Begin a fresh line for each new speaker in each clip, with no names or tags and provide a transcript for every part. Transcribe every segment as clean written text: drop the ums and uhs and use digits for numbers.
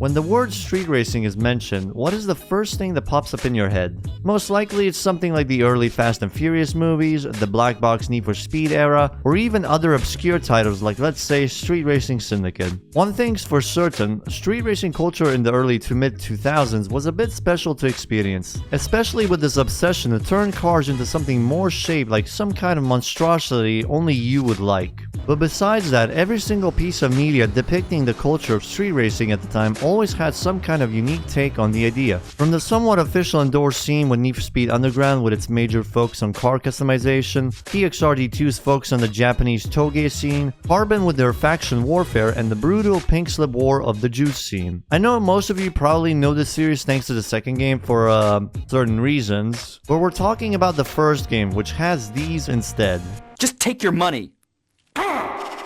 When the word street racing is mentioned, what is the first thing that pops up in your head? Most likely it's something like the early Fast and Furious movies, the black box Need for Speed era, or even other obscure titles like, let's say, Street Racing Syndicate. One thing's for certain, street racing culture in the early to mid 2000s was a bit special to experience, especially with this obsession to turn cars into something more shaped like some kind of monstrosity only you would like. But besides that, every single piece of media depicting the culture of street racing at the time always had some kind of unique take on the idea. From the somewhat official endorsed scene with Need for Speed Underground with its major focus on car customization, TXRD2's focus on the Japanese toge scene, Carbon with their faction warfare, and the brutal pink slip war of the juice scene. I know most of you probably know this series thanks to the second game for certain reasons, but we're talking about the first game, which has these instead.
Just take your money.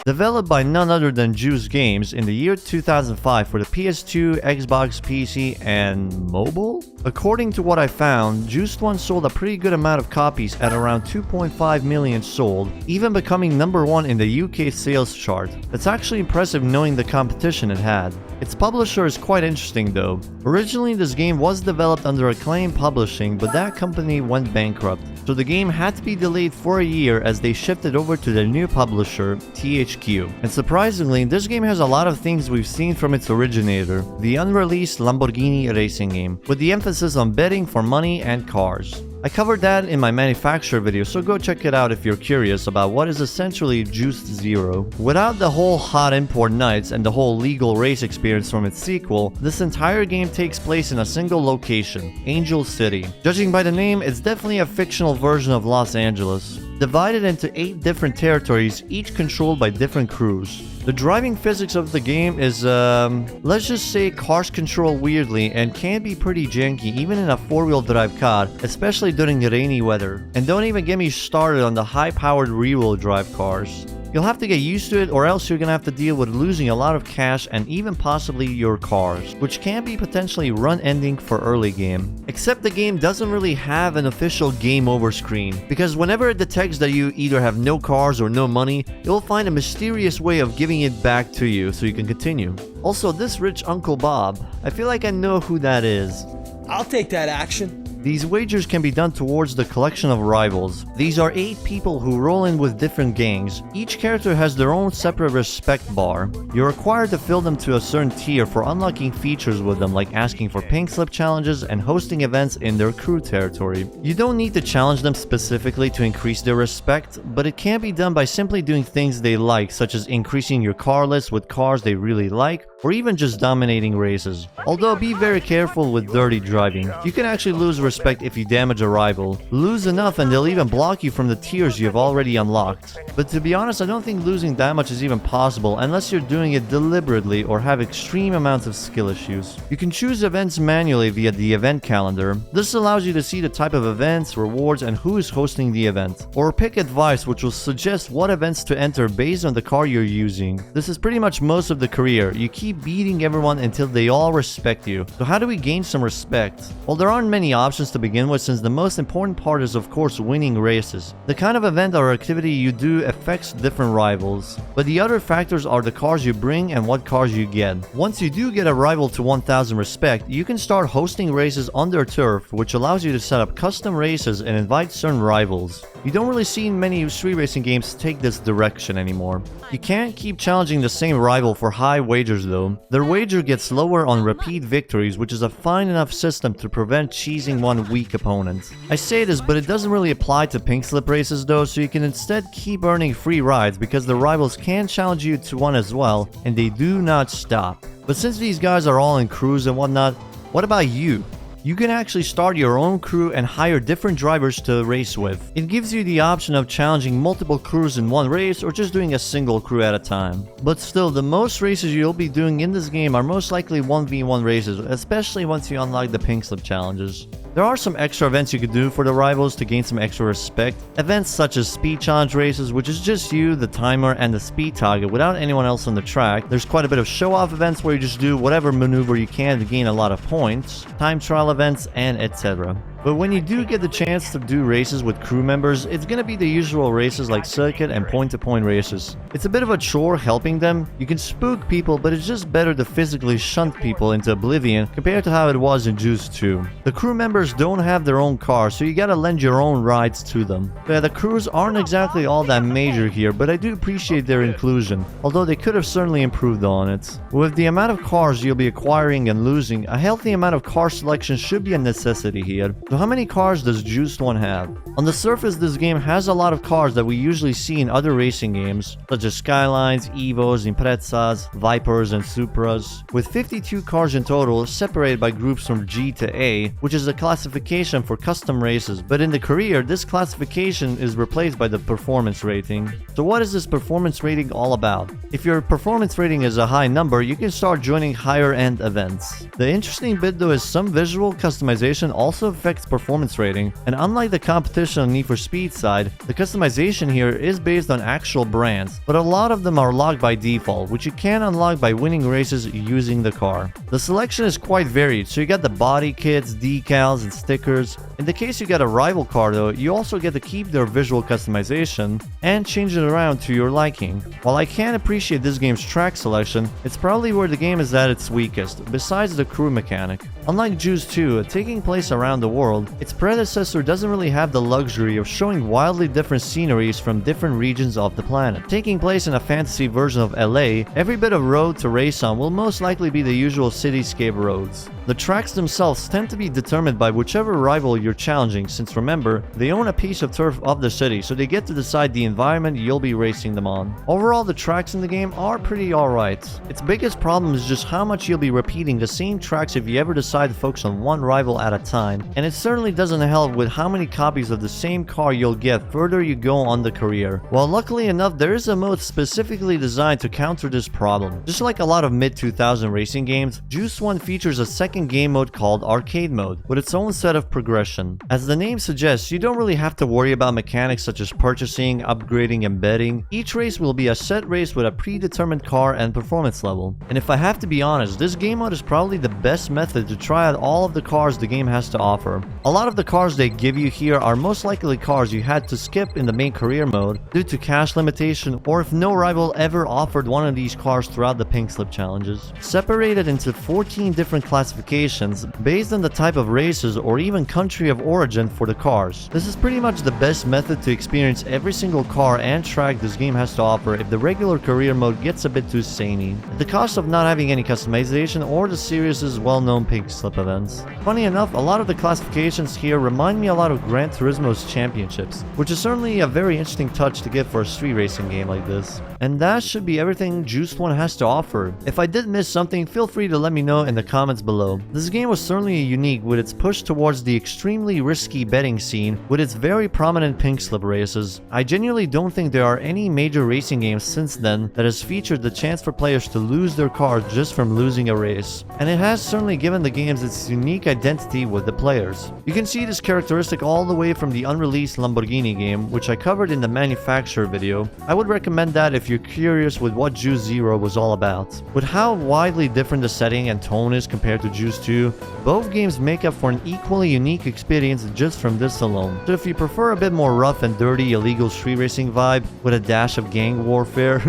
Developed by none other than Juice Games in the year 2005 for the PS2, Xbox, PC, and mobile? According to what I found, Juiced once sold a pretty good amount of copies at around 2.5 million sold, even becoming number 1 in the UK sales chart. That's actually impressive knowing the competition it had. Its publisher is quite interesting though. Originally this game was developed under Acclaim Publishing, but that company went bankrupt, so the game had to be delayed for a year as they shifted over to their new publisher, THQ. And surprisingly, this game has a lot of things we've seen from its originator, the unreleased Lamborghini racing game, with the emphasis on betting for money and cars. I covered that in my manufacturer video, so go check it out if you're curious about what is essentially Juiced Zero. Without the whole hot import nights and the whole legal race experience from its sequel, this entire game takes place in a single location, Angel City. Judging by the name, it's definitely a fictional version of Los Angeles, divided into 8 different territories, each controlled by different crews. The driving physics of the game is, let's just say cars control weirdly and can be pretty janky even in a 4-wheel drive car, especially during rainy weather. And don't even get me started on the high-powered rear-wheel drive cars. You'll have to get used to it or else you're gonna have to deal with losing a lot of cash and even possibly your cars, which can be potentially run-ending for early game. Except the game doesn't really have an official game over screen, because whenever it detects that you either have no cars or no money, it will find a mysterious way of giving it back to you so you can continue. Also, this rich Uncle Bob, I feel like I know who that is.
I'll take that action.
These wagers can be done towards the collection of rivals. These are 8 people who roll in with different gangs. Each character has their own separate respect bar. You're required to fill them to a certain tier for unlocking features with them, like asking for pink slip challenges and hosting events in their crew territory. You don't need to challenge them specifically to increase their respect, but it can be done by simply doing things they like, such as increasing your car list with cars they really like, or even just dominating races. Although be very careful with dirty driving. You can actually lose respect if you damage a rival. Lose enough and they'll even block you from the tiers you have already unlocked. But to be honest, I don't think losing that much is even possible unless you're doing it deliberately or have extreme amounts of skill issues. You can choose events manually via the event calendar. This allows you to see the type of events, rewards, and who is hosting the event. Or pick advice, which will suggest what events to enter based on the car you're using. This is pretty much most of the career. You keep beating everyone until they all respect you. So how do we gain some respect? Well, there aren't many options to begin with, since the most important part is of course winning races. The kind of event or activity you do affects different rivals, but the other factors are the cars you bring and what cars you get. Once you do get a rival to 1000 respect, you can start hosting races on their turf, which allows you to set up custom races and invite certain rivals. You don't really see many street racing games take this direction anymore. You can't keep challenging the same rival for high wagers though. Their wager gets lower on repeat victories, which is a fine enough system to prevent cheesing one weak opponent. I say this, but it doesn't really apply to pink slip races though, so you can instead keep earning free rides because the rivals can challenge you to one as well, and they do not stop. But since these guys are all in crews and whatnot, what about you? You can actually start your own crew and hire different drivers to race with. It gives you the option of challenging multiple crews in one race or just doing a single crew at a time. But still, the most races you'll be doing in this game are most likely 1v1 races, especially once you unlock the pink slip challenges. There are some extra events you could do for the rivals to gain some extra respect. Events such as speed challenge races, which is just you, the timer, and the speed target without anyone else on the track. There's quite a bit of show-off events where you just do whatever maneuver you can to gain a lot of points, time trial events, and etc. But when you do get the chance to do races with crew members, it's gonna be the usual races like circuit and point-to-point races. It's a bit of a chore helping them. You can spook people, but it's just better to physically shunt people into oblivion compared to how it was in Juice 2. The crew members don't have their own car, so you gotta lend your own rides to them. Yeah, the crews aren't exactly all that major here, but I do appreciate their inclusion, although they could have certainly improved on it. With the amount of cars you'll be acquiring and losing, a healthy amount of car selection should be a necessity here. So how many cars does Juiced 1 have? On the surface, this game has a lot of cars that we usually see in other racing games, such as Skylines, Evos, Imprezas, Vipers, and Supras, with 52 cars in total, separated by groups from G to A, which is a classification for custom races, but in the career, this classification is replaced by the performance rating. So what is this performance rating all about? If your performance rating is a high number, you can start joining higher end events. The interesting bit though is some visual customization also affects performance rating, and unlike the competition on Need for Speed side, the customization here is based on actual brands, but a lot of them are locked by default, which you can unlock by winning races using the car. The selection is quite varied, so you got the body kits, decals, and stickers. In the case you get a rival car though, you also get to keep their visual customization and change it around to your liking. While I can appreciate this game's track selection, it's probably where the game is at its weakest, besides the crew mechanic. Unlike Juice 2, taking place around the world, its predecessor doesn't really have the luxury of showing wildly different sceneries from different regions of the planet. Taking place in a fantasy version of LA, every bit of road to race on will most likely be the usual cityscape roads. The tracks themselves tend to be determined by whichever rival you're challenging, since remember, they own a piece of turf of the city, so they get to decide the environment you'll be racing them on. Overall, the tracks in the game are pretty alright. Its biggest problem is just how much you'll be repeating the same tracks if you ever decide to focus on one rival at a time, and it certainly doesn't help with how many copies of the same car you'll get further you go on the career. While luckily enough, there is a mode specifically designed to counter this problem. Just like a lot of mid-2000 racing games, Juice 1 features a second game mode called Arcade Mode, with its own set of progression. As the name suggests, you don't really have to worry about mechanics such as purchasing, upgrading, and betting. Each race will be a set race with a predetermined car and performance level. And if I have to be honest, this game mode is probably the best method to try out all of the cars the game has to offer. A lot of the cars they give you here are most likely cars you had to skip in the main career mode due to cash limitation, or if no rival ever offered one of these cars throughout the Pink Slip challenges. Separated into 14 different classifications based on the type of races or even country of origin for the cars. This is pretty much the best method to experience every single car and track this game has to offer if the regular career mode gets a bit too samey, at the cost of not having any customization or the series' well-known Pink Slip events. Funny enough, a lot of the classifications here remind me a lot of Gran Turismo's championships, which is certainly a very interesting touch to get for a street racing game like this. And that should be everything Juiced 1 has to offer. If I did miss something, feel free to let me know in the comments below. This game was certainly unique with its push towards the extremely risky betting scene with its very prominent Pink Slip races. I genuinely don't think there are any major racing games since then that has featured the chance for players to lose their cars just from losing a race. And it has certainly given the games its unique identity with the players. You can see this characteristic all the way from the unreleased Lamborghini game, which I covered in the manufacturer video. I would recommend that if you're curious with what Juice 0 was all about. With how widely different the setting and tone is compared to Juice 2, both games make up for an equally unique experience just from this alone. So if you prefer a bit more rough and dirty illegal street racing vibe with a dash of gang warfare,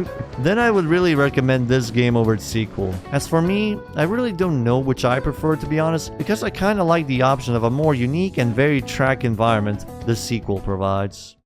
then I would really recommend this game over its sequel. As for me, I really don't know which I prefer, to be honest, because I kinda like the option of a more unique and varied track environment this sequel provides.